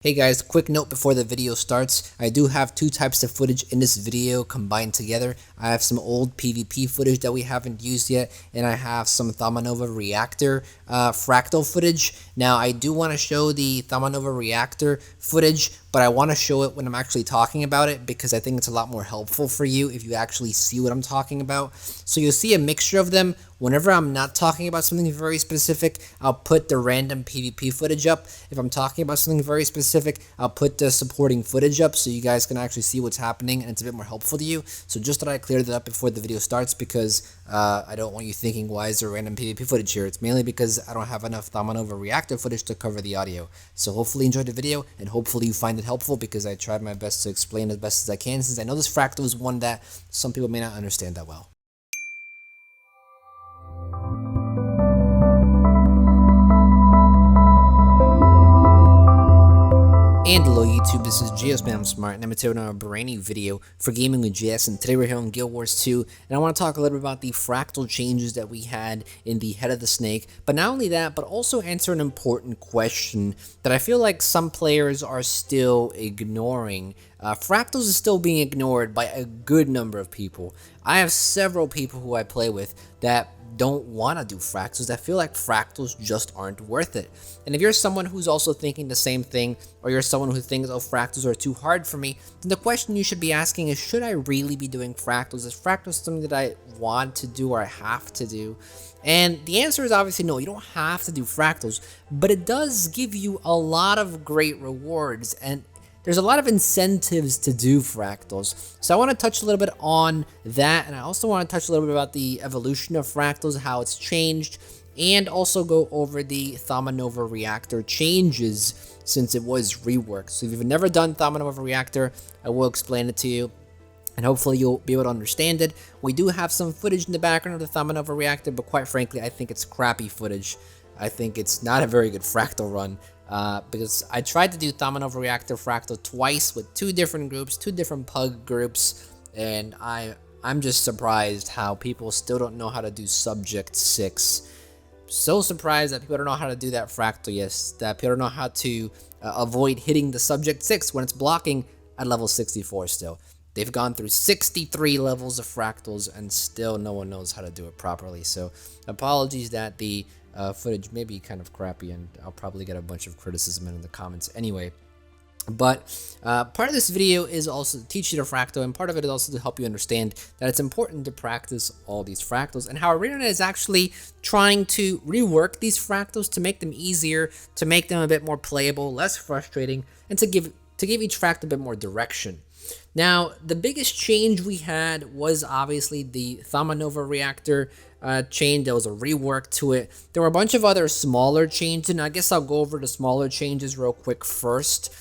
Hey guys, quick note before the video starts. I do have two types of footage in this video combined together. I have some old PvP footage that we haven't used yet, and I have some Thaumanova Reactor Fractal footage. Now, I do want to show the Thaumanova Reactor footage, but I want to show it when I'm actually talking about it because I think it's a lot more helpful for you if you actually see what I'm talking about. So you'll see a mixture of them. Whenever I'm not talking about something very specific, I'll put the random PvP footage up. If I'm talking about something very specific, I'll put the supporting footage up so you guys can actually see what's happening and it's a bit more helpful to you. So just thought I cleared that up before the video starts because I don't want you thinking, why is there random PvP footage here? It's mainly because I don't have enough Thaumanova Reactor footage to cover the audio. So hopefully you enjoyed the video and hopefully you find it helpful because I tried my best to explain as best as I can, since I know this fractal is one that some people may not understand that well. And hello YouTube, this is GSmaniamsmart, and I'm here on a brand new video for Gaming with GS, and today we're here on Guild Wars 2, and I want to talk a little bit about the fractal changes that we had in the Head of the Snake, but not only that, but also answer an important question that I feel like some players are still ignoring. Fractals is still being ignored by a good number of people. I have several people who I play with that don't want to do fractals, that feel like fractals just aren't worth it. And if you're someone who's also thinking the same thing, or you're someone who thinks, oh, fractals are too hard for me, then the question you should be asking is, should I really be doing fractals? Is fractals something that I want to do or I have to do? And the answer is obviously no, you don't have to do fractals, but it does give you a lot of great rewards, and there's a lot of incentives to do fractals. So I want to touch a little bit on that, and I also want to touch a little bit about the evolution of fractals, how it's changed, and also go over the Thaumanova Reactor changes since it was reworked. So if you've never done Thaumanova Reactor, I will explain it to you, and hopefully you'll be able to understand it. We do have some footage in the background of the Thaumanova Reactor, but quite frankly, I think it's crappy footage. I think it's not a very good fractal run. Because I tried to do Thaumanova Reactor Fractal twice with two different groups, two different pug groups, and I'm just surprised how people still don't know how to do Subject 6. So surprised that people don't know how to do that Fractal, yes, that people don't know how to avoid hitting the Subject 6 when it's blocking at level 64 still. They've gone through 63 levels of Fractals and still no one knows how to do it properly, so apologies that the footage may be kind of crappy, and I'll probably get a bunch of criticism in the comments anyway. But part of this video is also to teach you the fractal, and part of it is also to help you understand that it's important to practice all these fractals, and how ArenaNet is actually trying to rework these fractals to make them easier, to make them a bit more playable, less frustrating, and to give each fractal a bit more direction. Now, the biggest change we had was obviously the Thaumanova Reactor change. There was a rework to it. There were a bunch of other smaller changes, and I guess I'll go over the smaller changes real quick first,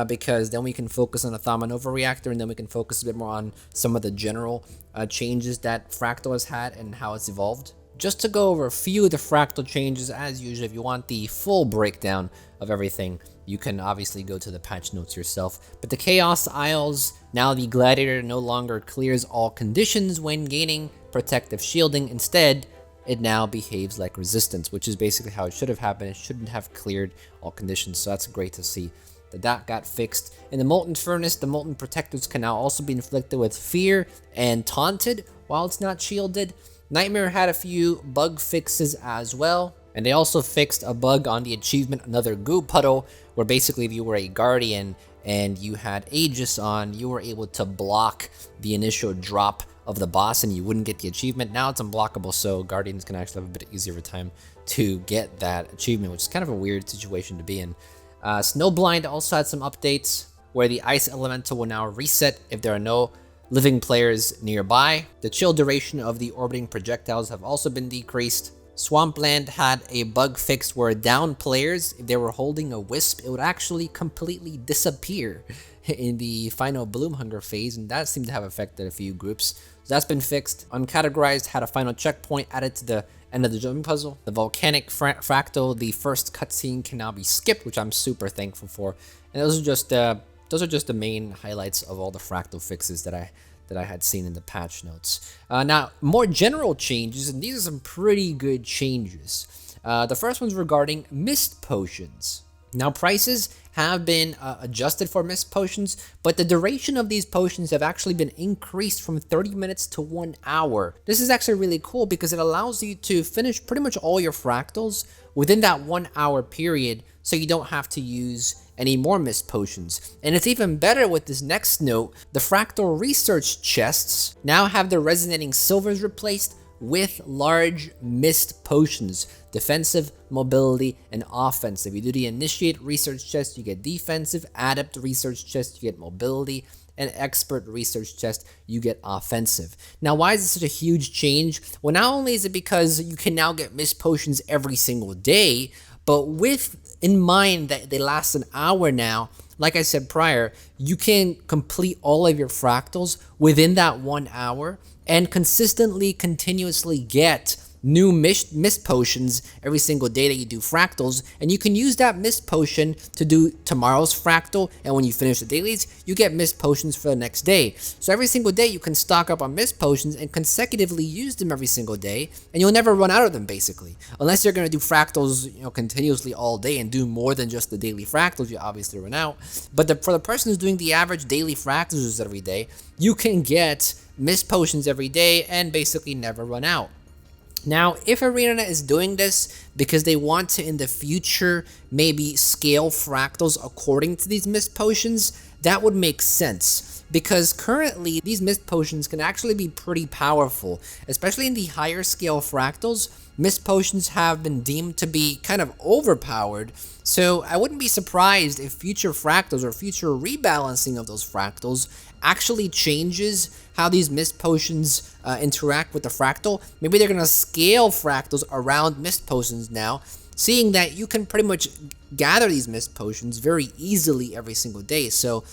because then we can focus on the Thaumanova Reactor, and then we can focus a bit more on some of the general changes that Fractal has had and how it's evolved. Just to go over a few of the Fractal changes, as usual, if you want the full breakdown of everything, you can obviously go to the patch notes yourself. But the Chaos Isles, now the Gladiator no longer clears all conditions when gaining protective shielding. Instead, it now behaves like resistance, which is basically how it should have happened. It shouldn't have cleared all conditions, so that's great to see that got fixed. In the Molten Furnace, the Molten Protectors can now also be inflicted with fear and taunted while it's not shielded. Nightmare had a few bug fixes as well, and they also fixed a bug on the achievement Another Goo Puddle, where basically if you were a Guardian and you had Aegis on, you were able to block the initial drop of the boss and you wouldn't get the achievement. Now it's unblockable, so Guardians can actually have a bit easier of a time to get that achievement, which is kind of a weird situation to be in. Snowblind also had some updates, where the Ice Elemental will now reset if there are no living players nearby. The chill duration of the orbiting projectiles have also been decreased. Swampland had a bug fix where down players, if they were holding a wisp, it would actually completely disappear in the final Bloomhunger phase, and that seemed to have affected a few groups. So that's been fixed. Uncategorized had a final checkpoint added to the end of the jumping puzzle. The Volcanic Fractal, the first cutscene, can now be skipped, which I'm super thankful for. And those are just the main highlights of all the Fractal fixes that I had seen in the patch notes. Now, more general changes, and these are some pretty good changes. The first one's regarding mist potions. Now, prices have been adjusted for mist potions, but the duration of these potions have actually been increased from 30 minutes to 1 hour. This is actually really cool because it allows you to finish pretty much all your fractals within that 1 hour period, so you don't have to use any more mist potions. And it's even better with this next note. The fractal research chests now have the resonating silvers replaced with large mist potions, defensive, mobility, and offensive. You do the initiate research chest, you get defensive, adept research chest, you get mobility, and expert research chest, you get offensive. Now, why is this such a huge change? Well, not only is it because you can now get mist potions every single day, but with in mind that they last an hour now, like I said prior, you can complete all of your fractals within that 1 hour and consistently, continuously get new mist potions every single day that you do fractals, and you can use that mist potion to do tomorrow's fractal, and when you finish the dailies, you get mist potions for the next day. So every single day you can stock up on mist potions and consecutively use them every single day, and you'll never run out of them basically. Unless you're going to do fractals, continuously all day and do more than just the daily fractals, you obviously run out. But for the person who's doing the average daily fractals every day, you can get mist potions every day and basically never run out. Now, if ArenaNet is doing this because they want to in the future maybe scale fractals according to these mist potions, that would make sense. Because currently, these mist potions can actually be pretty powerful, especially in the higher scale fractals. Mist potions have been deemed to be kind of overpowered, so I wouldn't be surprised if future fractals or future rebalancing of those fractals actually changes how these mist potions interact with the fractal. Maybe they're going to scale fractals around mist potions now, seeing that you can pretty much gather these mist potions very easily every single day. So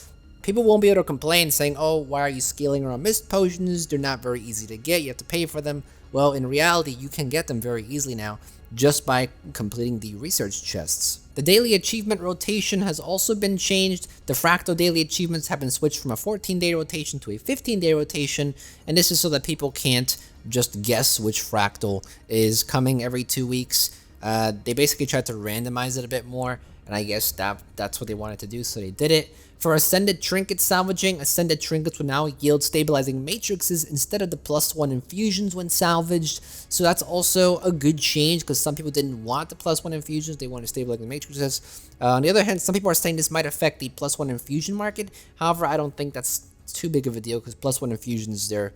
people won't be able to complain saying, oh, why are you scaling around mist potions? They're not very easy to get. You have to pay for them. Well, in reality, you can get them very easily now just by completing the research chests. The daily achievement rotation has also been changed. The fractal daily achievements have been switched from a 14-day rotation to a 15-day rotation, and this is so that people can't just guess which fractal is coming every 2 weeks. They basically tried to randomize it a bit more, and I guess that's what they wanted to do, so they did it. For Ascended Trinket salvaging, Ascended Trinkets will now yield stabilizing matrices instead of the +1 infusions when salvaged. So that's also a good change because some people didn't want the +1 infusions, they wanted stabilizing matrices. On the other hand, some people are saying this might affect the +1 infusion market. However, I don't think that's too big of a deal because +1 infusions, they're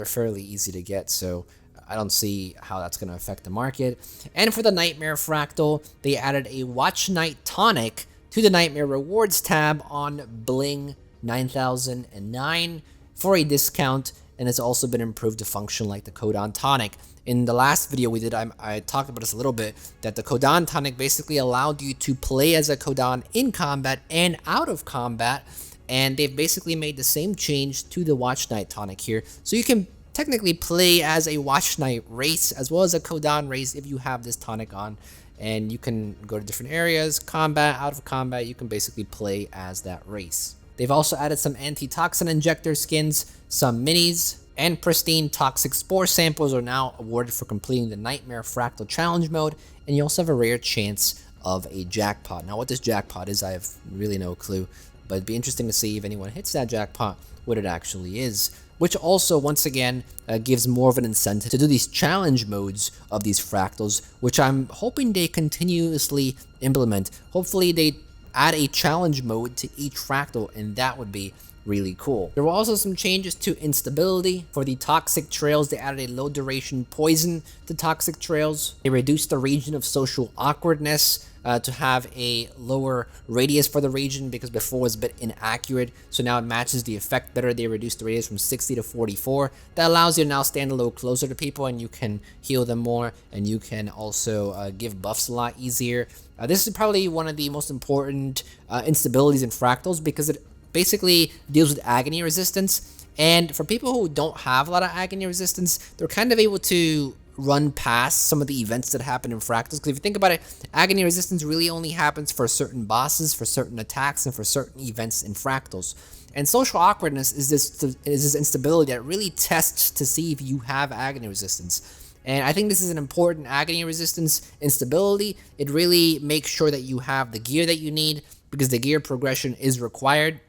fairly easy to get, so I don't see how that's going to affect the market. And for the Nightmare Fractal, they added a Watch Night Tonic to the Nightmare Rewards tab on Bling 9009 for a discount, and it's also been improved to function like the Codon Tonic. In the last video we did, I talked about this a little bit, that the Codon Tonic basically allowed you to play as a Codon in combat and out of combat, and they've basically made the same change to the Watch Night Tonic here, so you can technically play as a Watch Night race as well as a Codon race if you have this tonic on. And you can go to different areas, combat, out of combat, you can basically play as that race. They've also added some antitoxin injector skins, some minis, and pristine toxic spore samples are now awarded for completing the Nightmare Fractal Challenge mode, and you also have a rare chance of a jackpot. Now what this jackpot is, I have really no clue, but it'd be interesting to see if anyone hits that jackpot, what it actually is. Which also, once again, gives more of an incentive to do these challenge modes of these fractals, which I'm hoping they continuously implement. Hopefully they add a challenge mode to each fractal, and that would be really cool. There were also some changes to instability. For the toxic trails, they added a low duration poison to toxic trails. They reduced the region of social awkwardness to have a lower radius for the region, because before it was a bit inaccurate, so now it matches the effect better. They reduced the radius from 60 to 44. That allows you to now stand a little closer to people, and you can heal them more, and you can also give buffs a lot easier. This is probably one of the most important instabilities in fractals, because it basically deals with agony resistance, and for people who don't have a lot of agony resistance, they're kind of able to run past some of the events that happen in fractals, because if you think about it, agony resistance really only happens for certain bosses, for certain attacks, and for certain events in fractals. And social awkwardness is this instability that really tests to see if you have agony resistance. And I think this is an important agony resistance instability. It really makes sure that you have the gear that you need, because the gear progression is required.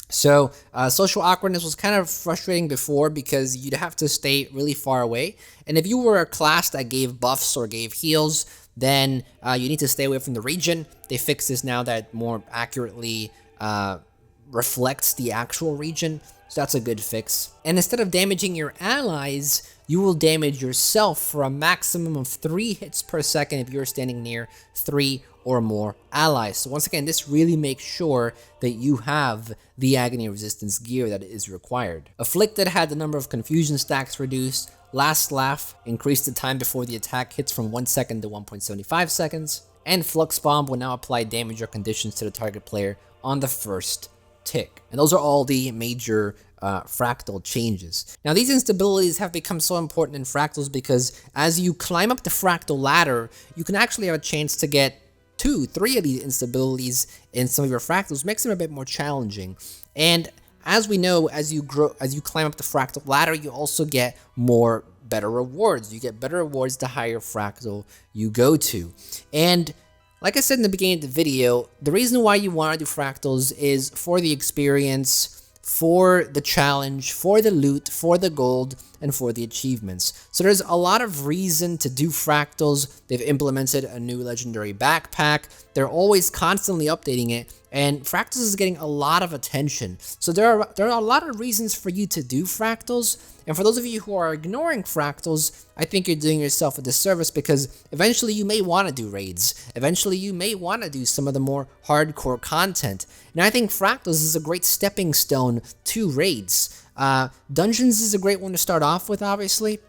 So social awkwardness was kind of frustrating before because you'd have to stay really far away. And if you were a class that gave buffs or gave heals, then you need to stay away from the region. They fixed this now that it more accurately reflects the actual region. So that's a good fix. And instead of damaging your allies, you will damage yourself for a maximum of 3 hits per second if you're standing near 3 or more allies. So once again, this really makes sure that you have the agony resistance gear that is required. Afflicted had the number of confusion stacks reduced. Last Laugh increased the time before the attack hits from 1 second to 1.75 seconds. And Flux Bomb will now apply damage or conditions to the target player on the first tick. And those are all the major fractal changes. Now, these instabilities have become so important in fractals because as you climb up the fractal ladder, you can actually have a chance to get 2, 3 of these instabilities in some of your fractals, makes them a bit more challenging. And as we know, as you climb up the fractal ladder, you also get better rewards. You get better rewards the higher fractal you go to. And like I said in the beginning of the video, the reason why you want to do fractals is for the experience, for the challenge, for the loot, for the gold, and for the achievements. So there's a lot of reason to do fractals. They've implemented a new legendary backpack. They're always constantly updating it, and fractals is getting a lot of attention. So there are a lot of reasons for you to do fractals. And for those of you who are ignoring fractals, I think you're doing yourself a disservice, because eventually you may want to do raids. Eventually you may want to do some of the more hardcore content. And I think fractals is a great stepping stone to raids. Dungeons is a great one to start off with, obviously.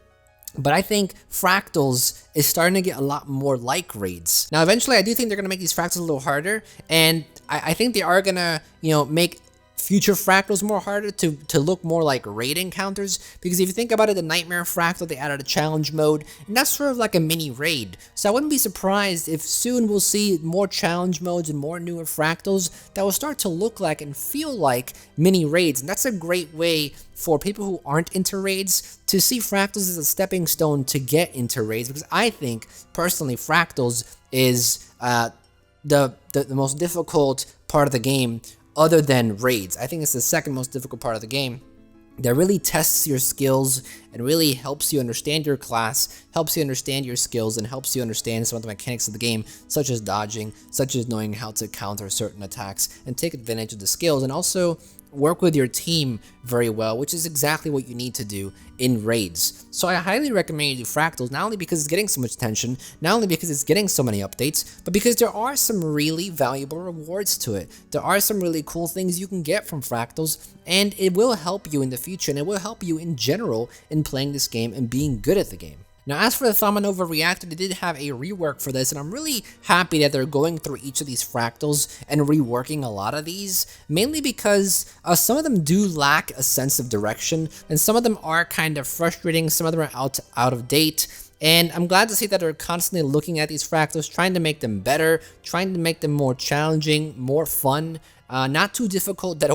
But I think fractals is starting to get a lot more like raids. Now, eventually, I do think they're going to make these fractals a little harder, and I think they are going to, make future fractals more harder to look more like raid encounters, because if you think about it, the Nightmare Fractal, they added a challenge mode, and that's sort of like a mini raid. So I wouldn't be surprised if soon we'll see more challenge modes and more newer fractals that will start to look like and feel like mini raids, and that's a great way for people who aren't into raids to see fractals as a stepping stone to get into raids, because I think personally fractals is the most difficult part of the game other than raids. I think it's the second most difficult part of the game that really tests your skills and really helps you understand your class, helps you understand your skills, and helps you understand some of the mechanics of the game, such as dodging, such as knowing how to counter certain attacks and take advantage of the skills, and also work with your team very well, which is exactly what you need to do in raids. So I highly recommend you do fractals, not only because it's getting so much attention, not only because it's getting so many updates, but because there are some really valuable rewards to it. There are some really cool things you can get from fractals, and it will help you in the future, and it will help you in general in playing this game and being good at the game. Now, as for the Thaumanova Reactor, they did have a rework for this, and I'm really happy that they're going through each of these fractals and reworking a lot of these, mainly because some of them do lack a sense of direction, and some of them are kind of frustrating, some of them are out of date. And I'm glad to see that they're constantly looking at these fractals, trying to make them better, trying to make them more challenging, more fun. Not too difficult that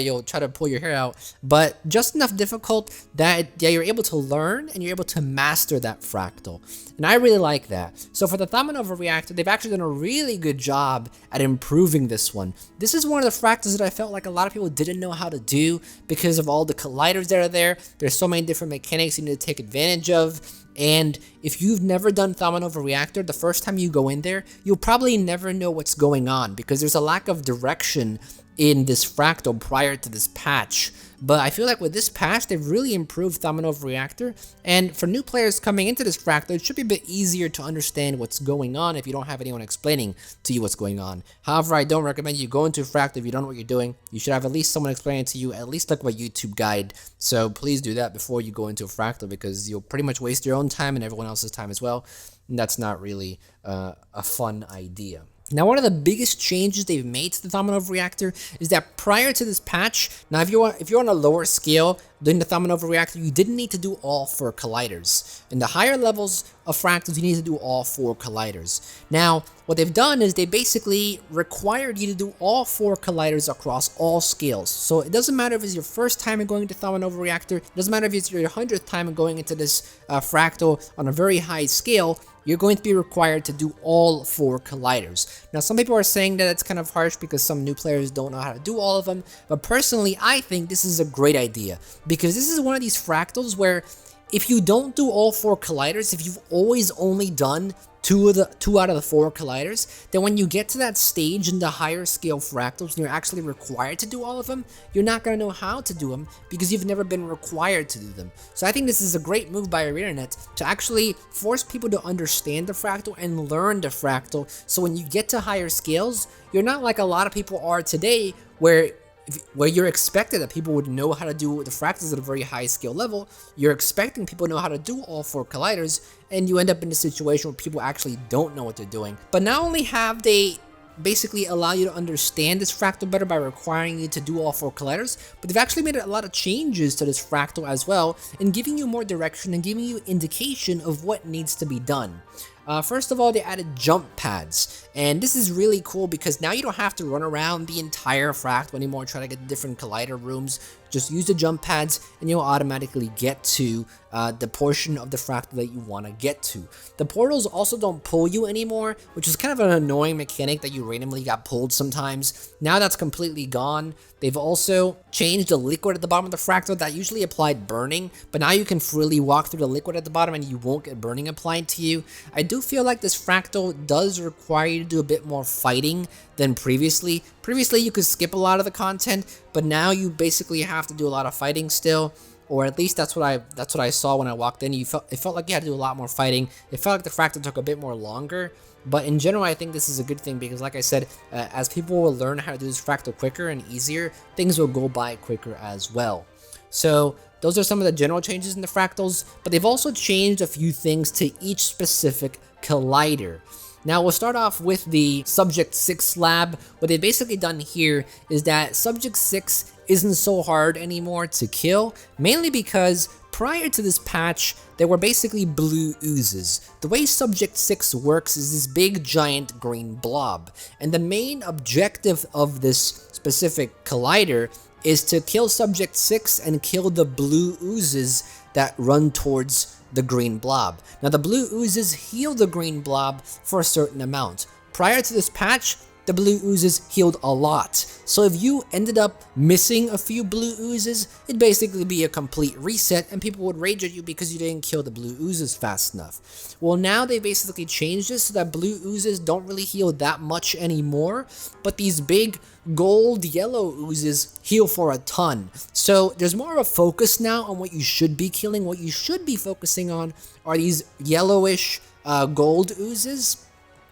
you'll try to pull your hair out, but just enough difficult that you're able to learn and you're able to master that fractal. And I really like that. So for the Thaumanova Reactor, they've actually done a really good job at improving this one. This is one of the fractals that I felt like a lot of people didn't know how to do because of all the colliders that are there. There's so many different mechanics you need to take advantage of. And if you've never done Thaumanova Reactor, the first time you go in there, you'll probably never know what's going on because there's a lack of direction in this fractal prior to this patch. But I feel like with this patch, they've really improved Thaumanova Reactor, and for new players coming into this fractal, it should be a bit easier to understand what's going on if you don't have anyone explaining to you what's going on. However, I don't recommend you go into a fractal if you don't know what you're doing. You should have at least someone explaining to you, at least like a YouTube guide. So please do that before you go into a fractal, because you'll pretty much waste your own time and everyone else's time as well, and that's not really a fun idea. Now, one of the biggest changes they've made to the Thaumanova Reactor is that prior to this patch, now if you're on a lower scale doing the Thaumanova Reactor, you didn't need to do all 4 colliders. In the higher levels of Fractals, you need to do all 4 colliders. Now, what they've done is they basically required you to do all 4 colliders across all scales. So it doesn't matter if it's your first time in going into Thaumanova Reactor, it doesn't matter if it's your 100th time in going into this Fractal on a very high scale, you're going to be required to do all 4 colliders. Now, some people are saying that it's kind of harsh because some new players don't know how to do all of them, but personally, I think this is a great idea because this is one of these fractals where if you don't do all 4 colliders, if you've always only done two out of the 4 colliders, then when you get to that stage in the higher scale fractals and you're actually required to do all of them, you're not going to know how to do them because you've never been required to do them. So I think this is a great move by ArenaNet to actually force people to understand the fractal and learn the fractal, so when you get to higher scales, you're not like a lot of people are today where you're expected that people would know how to do the fractals at a very high scale level. You're expecting people to know how to do all 4 colliders, and you end up in a situation where people actually don't know what they're doing. But not only have they basically allow you to understand this fractal better by requiring you to do all 4 colliders, but they've actually made a lot of changes to this fractal as well, and giving you more direction and giving you indication of what needs to be done. First of all, they added jump pads, and this is really cool because now you don't have to run around the entire fractal anymore trying to get different collider rooms. Just use the jump pads and you'll automatically get to the portion of the fractal that you want to get to. The portals also don't pull you anymore, which is kind of an annoying mechanic that you randomly got pulled sometimes. Now that's completely gone. They've also changed the liquid at the bottom of the fractal that usually applied burning, but now you can freely walk through the liquid at the bottom and you won't get burning applied to you. I do feel like this fractal does require you to do a bit more fighting than previously. Previously you could skip a lot of the content, but now you basically have to do a lot of fighting still, or at least that's what I saw when I walked in. It felt like you had to do a lot more fighting. It felt like the fractal took a bit more longer, but in general I think this is a good thing because, like I said, as people will learn how to do this fractal quicker and easier, things will go by quicker as well. So those are some of the general changes in the fractals, but they've also changed a few things to each specific collider. Now we'll start off with the Subject 6 slab. What they've basically done here is that Subject 6 isn't so hard anymore to kill, mainly because prior to this patch, there were basically blue oozes. The way Subject 6 works is this big giant green blob, and the main objective of this specific collider is to kill Subject 6 and kill the blue oozes that run towards the green blob. Now the blue oozes heal the green blob for a certain amount. Prior to this patch, the blue oozes healed a lot. So if you ended up missing a few blue oozes, it'd basically be a complete reset and people would rage at you because you didn't kill the blue oozes fast enough. Well, now they basically changed this so that blue oozes don't really heal that much anymore, but these big gold yellow oozes heal for a ton. So there's more of a focus now on what you should be killing. What you should be focusing on are these yellowish gold oozes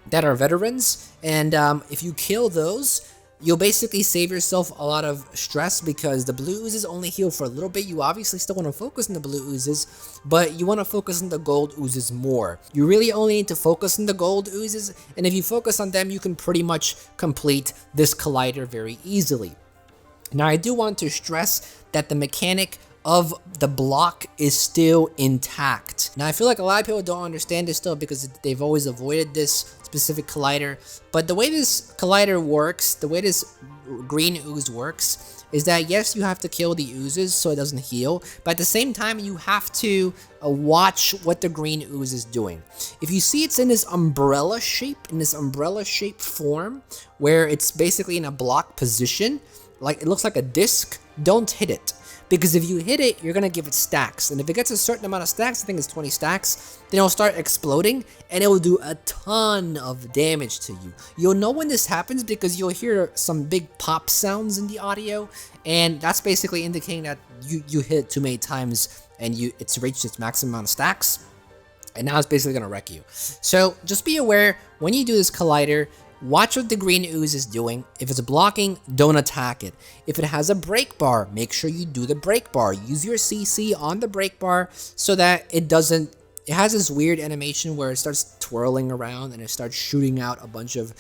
that are veterans, and if you kill those, you'll basically save yourself a lot of stress because the blue oozes only heal for a little bit. You obviously still want to focus on the blue oozes, but you want to focus on the gold oozes more. You really only need to focus on the gold oozes, and if you focus on them, you can pretty much complete this collider very easily. Now, I do want to stress that the mechanic of the block is still intact. Now, I feel like a lot of people don't understand this still because they've always avoided this specific collider, but the way this collider works, the way this green ooze works, is that yes, you have to kill the oozes so it doesn't heal, but at the same time you have to watch what the green ooze is doing. If you see it's in this umbrella shape, form, where it's basically in a block position, like it looks like a disc, don't hit it. Because if you hit it, you're going to give it stacks. And if it gets a certain amount of stacks, I think it's 20 stacks, then it'll start exploding and it will do a ton of damage to you. You'll know when this happens because you'll hear some big pop sounds in the audio. And that's basically indicating that you hit it too many times and it's reached its maximum amount of stacks. And now it's basically going to wreck you. So just be aware when you do this collider, watch what the green ooze is doing. If it's blocking, don't attack it. If it has a break bar, make sure you do the break bar. Use your CC on the break bar so that it doesn't it has this weird animation where it starts twirling around and it starts shooting out a bunch of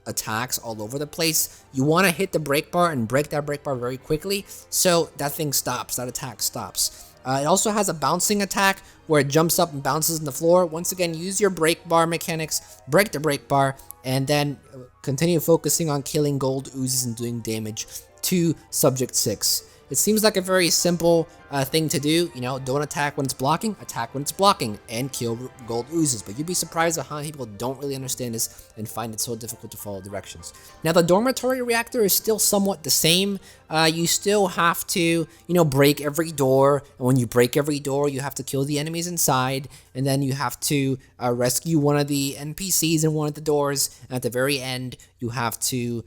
attacks all over the place. You want to hit the brake bar and break that brake bar very quickly, so that thing stops, that attack stops. It also has a bouncing attack where it jumps up and bounces on the floor. Once again, use your brake bar mechanics, break the brake bar, and then continue focusing on killing gold oozes and doing damage to Subject 6. It seems like a very simple thing to do. You know, don't attack when it's blocking, attack when it's blocking, and kill gold oozes. But you'd be surprised at how many people don't really understand this and find it so difficult to follow directions. Now, the dormitory reactor is still somewhat the same. You still have to, you know, break every door. And when you break every door, you have to kill the enemies inside. And then you have to rescue one of the NPCs in one of the doors. And at the very end, you have to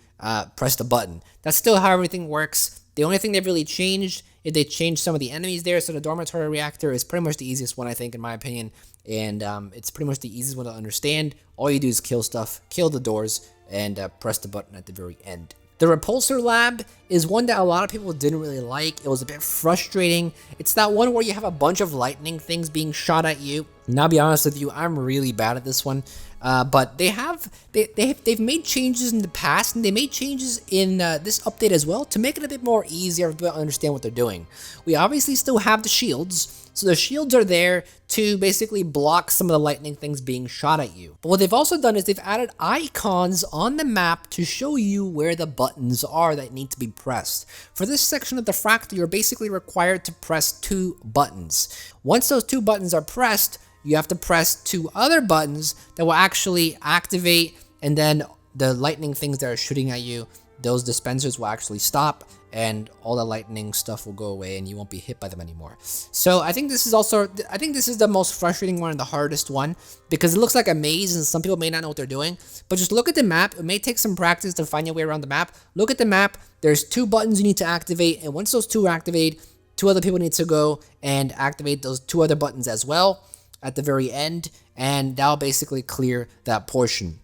press the button. That's still how everything works. The only thing they've really changed is they changed some of the enemies there, so the dormitory reactor is pretty much the easiest one, I think, in my opinion, and it's pretty much the easiest one to understand. All you do is kill stuff, kill the doors, and press the button at the very end. The Repulsor lab is one that a lot of people didn't really like. It was a bit frustrating. It's that one where you have a bunch of lightning things being shot at you. And I'll be honest with you, I'm really bad at this one. But they've made changes in the past, and they made changes in this update as well to make it a bit more easier for people to understand what they're doing. We obviously still have the shields. So the shields are there to basically block some of the lightning things being shot at you. But what they've also done is they've added icons on the map to show you where the buttons are that need to be pressed. For this section of the Fractal, you're basically required to press 2 buttons. Once those 2 buttons are pressed, you have to press 2 other buttons that will actually activate, and then the lightning things that are shooting at you, those dispensers will actually stop, and all the lightning stuff will go away and you won't be hit by them anymore. So I think this is the most frustrating one and the hardest one, because it looks like a maze and some people may not know what they're doing. But just look at the map. It may take some practice to find your way around the map. Look at the map. There's 2 buttons you need to activate, and once those 2 activate, 2 other people need to go and activate those 2 other buttons as well at the very end, and that'll basically clear that portion.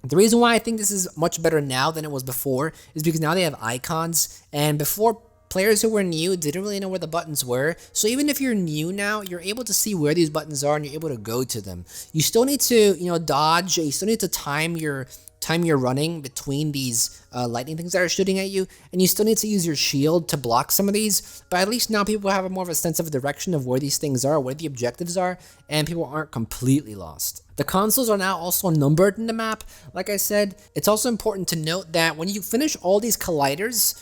The reason why I think this is much better now than it was before is because now they have icons, and before, players who were new didn't really know where the buttons were. So even if you're new now, you're able to see where these buttons are and you're able to go to them. You still need to, you know, dodge. You still need to time your running between these lightning things that are shooting at you, and you still need to use your shield to block some of these. But at least now people have more of a sense of a direction of where these things are, where the objectives are, and people aren't completely lost. The consoles are now also numbered in the map. Like I said, it's also important to note that when you finish all these colliders,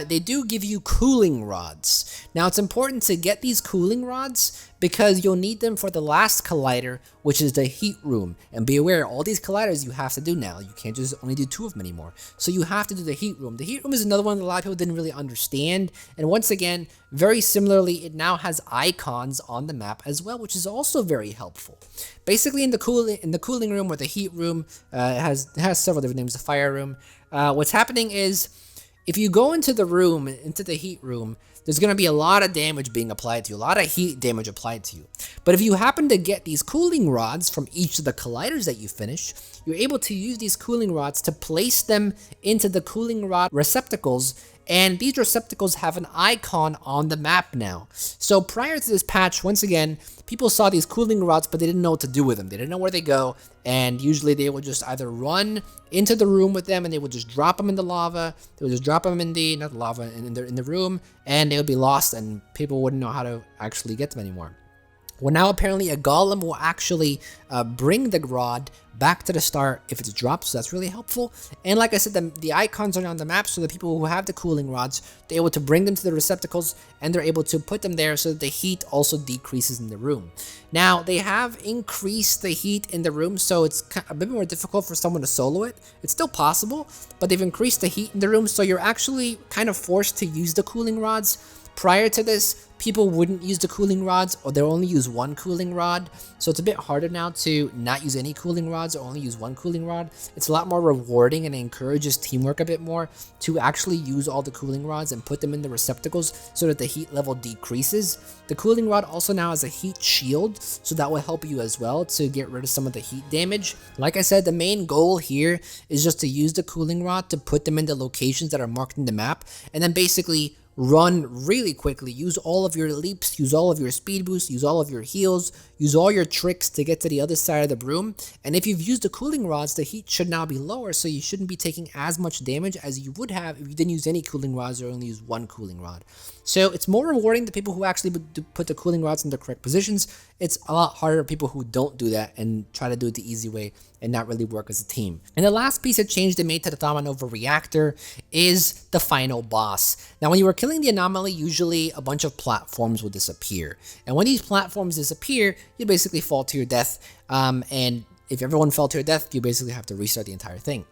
they do give you cooling rods. Now it's important to get these cooling rods because you'll need them for the last collider, which is the heat room. And be aware, all these colliders you have to do now. You can't just only do 2 of them anymore. So you have to do the heat room. The heat room is another one that a lot of people didn't really understand. And once again, very similarly, it now has icons on the map as well, which is also very helpful. Basically, in the cooling room or the heat room, it has several different names. The fire room. What's happening is, if you go into the room, into the heat room, there's going to be a lot of damage being applied to you, a lot of heat damage applied to you. But if you happen to get these cooling rods from each of the colliders that you finish, you're able to use these cooling rods to place them into the cooling rod receptacles, and these receptacles have an icon on the map now. So prior to this patch, once again, people saw these cooling rods, but they didn't know what to do with them. They didn't know where they go, and usually they would just either run into the room with them, and they would just drop them in the lava. They would just drop them in the, not the lava, in the room, and they would be lost, and people wouldn't know how to actually get them anymore. Well, now apparently a golem will actually bring the rod back to the start if it's dropped, so that's really helpful. And like I said, the icons are on the map, so the people who have the cooling rods, they're able to bring them to the receptacles, and they're able to put them there so that the heat also decreases in the room. Now, they have increased the heat in the room, so it's a bit more difficult for someone to solo it. It's still possible, but they've increased the heat in the room, so you're actually kind of forced to use the cooling rods. Prior to this, people wouldn't use the cooling rods, or they'll only use 1 cooling rod. So it's a bit harder now to not use any cooling rods or only use 1 cooling rod. It's a lot more rewarding and it encourages teamwork a bit more to actually use all the cooling rods and put them in the receptacles so that the heat level decreases. The cooling rod also now has a heat shield, so that will help you as well to get rid of some of the heat damage. Like I said, the main goal here is just to use the cooling rod to put them into locations that are marked in the map, and then basically run really quickly, use all of your leaps, use all of your speed boosts, use all of your heals, use all your tricks to get to the other side of the room. And if you've used the cooling rods, the heat should now be lower, so you shouldn't be taking as much damage as you would have if you didn't use any cooling rods or only use one cooling rod. So it's more rewarding to people who actually put the cooling rods in the correct positions. It's a lot harder for people who don't do that and try to do it the easy way and not really work as a team. And the last piece of change they made to the Thaumanova Reactor is the final boss. Now, when you were killing the anomaly, usually a bunch of platforms will disappear. And when these platforms disappear, you basically fall to your death. And if everyone fell to your death, you basically have to restart the entire thing.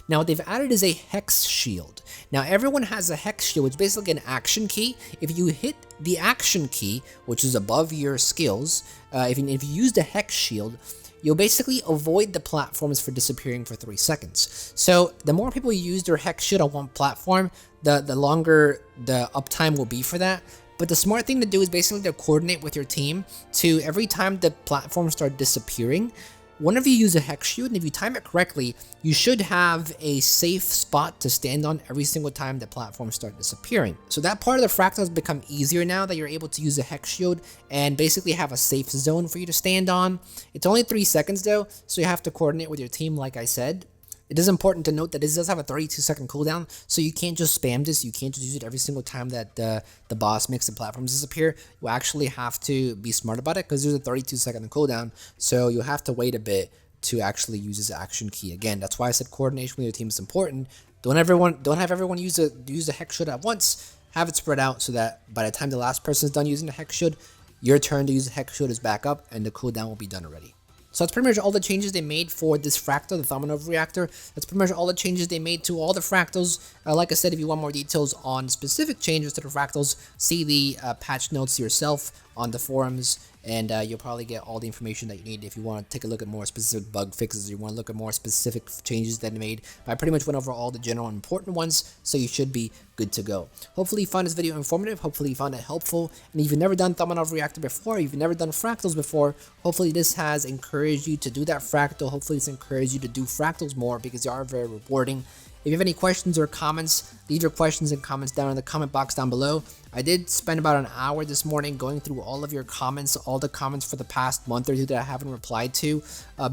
Now, what they've added is a hex shield. Now, everyone has a hex shield, which is basically an action key. If you hit the action key, which is above your skills, if you use the hex shield, you'll basically avoid the platforms for disappearing for 3 seconds. So the more people use their hex shield on one platform, the longer the uptime will be for that. But the smart thing to do is basically to coordinate with your team to every time the platforms start disappearing, whenever you use a hex shield, and if you time it correctly, you should have a safe spot to stand on every single time the platforms start disappearing. So that part of the fractal has become easier now that you're able to use a hex shield and basically have a safe zone for you to stand on. It's only 3 seconds though, so you have to coordinate with your team like I said. It is important to note that this does have a 32-second cooldown, so you can't just spam this. You can't just use it every single time that the boss makes the platforms disappear. You actually have to be smart about it because there's a 32-second cooldown, so you'll have to wait a bit to actually use this action key. Again, that's why I said coordination with your team is important. Don't have everyone use the hex shield at once. Have it spread out so that by the time the last person is done using the hex shield, your turn to use the hex shield is back up and the cooldown will be done already. So that's pretty much all the changes they made for this fractal, the Thaumanova Reactor. That's pretty much all the changes they made to all the fractals. Like I said, if you want more details on specific changes to the fractals, see the patch notes yourself on the forums, and you'll probably get all the information that you need if you want to take a look at more specific bug fixes, or you want to look at more specific changes that they made. But I pretty much went over all the general important ones, so you should be good to go. Hopefully you found this video informative, hopefully you found it helpful, and if you've never done Thaumanova Reactor before, if you've never done fractals before, hopefully this has encouraged you to do that fractal. Hopefully it's encouraged you to do fractals more because they are very rewarding. If you have any questions or comments, leave your questions and comments down in the comment box down below. I did spend about an hour this morning going through all of your comments, all the comments for the past month or two that I haven't replied to.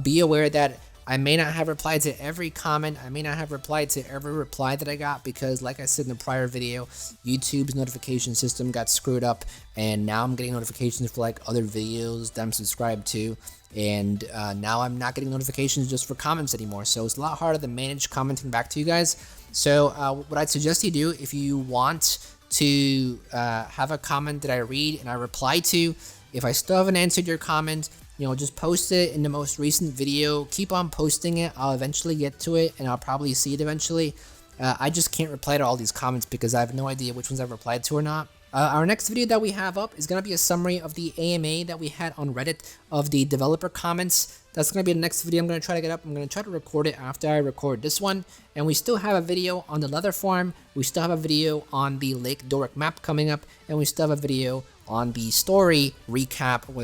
Be aware that I may not have replied to every comment. I may not have replied to every reply that I got because, like I said in the prior video, YouTube's notification system got screwed up, and now I'm getting notifications for like other videos that I'm subscribed to, and now I'm not getting notifications just for comments anymore. So it's a lot harder to manage commenting back to you guys. So what I'd suggest you do, if you want to have a comment that I read and I reply to, if I still haven't answered your comment, you know, just post it in the most recent video. Keep on posting it. I'll eventually get to it, and I'll probably see it eventually. I just can't reply to all these comments because I have no idea which ones I've replied to or not. Our next video that we have up is going to be a summary of the AMA that we had on Reddit of the developer comments. That's going to be the next video I'm going to try to get up. I'm going to try to record it after I record this one. And we still have a video on the leather farm. We still have a video on the Lake Doric map coming up. And we still have a video on the story recap of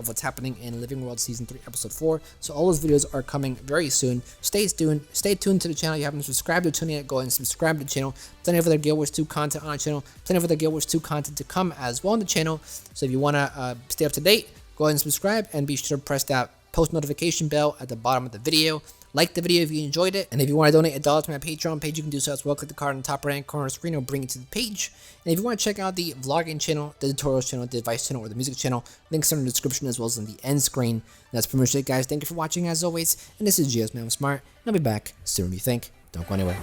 what's happening in Living World Season 3 Episode 4. So all those videos are coming very soon. Stay tuned to the channel. If you haven't subscribed to the channel yet, go ahead and subscribe to the channel. Plenty of other Guild Wars 2 content on the channel. Plenty of other Guild Wars 2 content to come as well on the channel. So if you want to stay up to date, go ahead and subscribe, and be sure to press that post notification bell at the bottom of the video. Like the video if you enjoyed it, and if you want to donate $1 to my Patreon page, you can do so as well. Click the card on the top right hand corner of the screen, it'll bring you to the page. And if you want to check out the vlogging channel, the tutorials channel, the advice channel, or the music channel, links are in the description as well as on the end screen. And that's pretty much it, guys. Thank you for watching as always, and this is GSmaniamsmart, and I'll be back sooner than you think. Don't go anywhere.